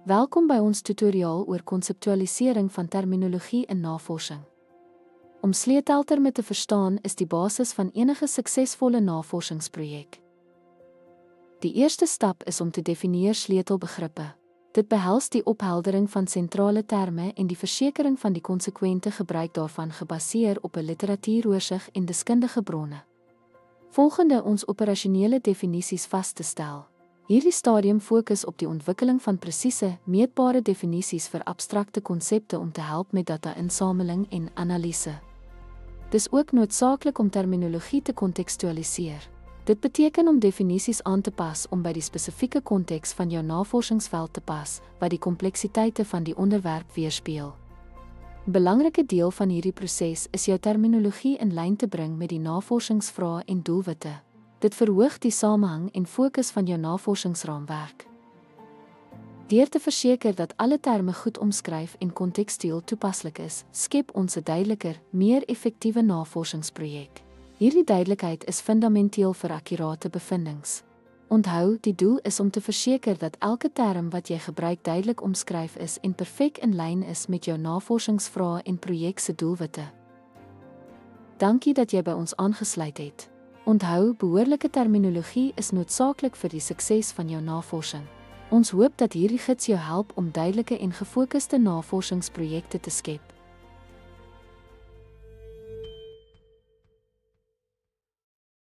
Welkom by ons tutoriaal oor konseptualisering van terminologie in navorsing. Om sleutelterme te verstaan is die basis van enige suksesvolle navorsingsprojek. Die eerste stap is om te definieer sleutelbegrippe. Dit behels die opheldering van sentrale terme en die versekering van die konsekwente gebruik daarvan gebaseer op 'n literatuuroorsig en deskundige bronne. Volgende ons operasionele definisies vas te stel. Hierdie stadium fokus op die ontwikkeling van presiese, meetbare definisies vir abstrakte konsepte om te help met data-insameling en analise. Dis ook noodsaaklik om terminologie te kontekstualiseer. Dit beteken om definisies aan te pas om by die spesifieke konteks van jou navorsingsveld te pas, wat die kompleksiteite van die onderwerp weerspieël. 'n Belangrike deel van hierdie proses is jou terminologie in lyn te bring met die navorsingsvrae en doelwitte. Dit verhoog die samehang en fokus van jou navorsingsraamwerk. Deur te verseker dat alle terme goed omskryf en kontekstueel toepaslik is, skep ons 'n duideliker, meer effektiewe navorsingsprojek. Hierdie duidelikheid is fundamenteel vir akkurate bevindings. Onthou, die doel is om te verseker dat elke term wat jy gebruik duidelik omskryf is en perfek in lyn is met jou navorsingsvrae en projek se doelwitte. Dankie dat jy by ons aangesluit het. Onthou, behoorlike terminologie is noodsaaklik vir die sukses van jou navorsing. Ons hoop dat hierdie gids jou help om duidelike en gefokuste navorsingsprojekte te skep.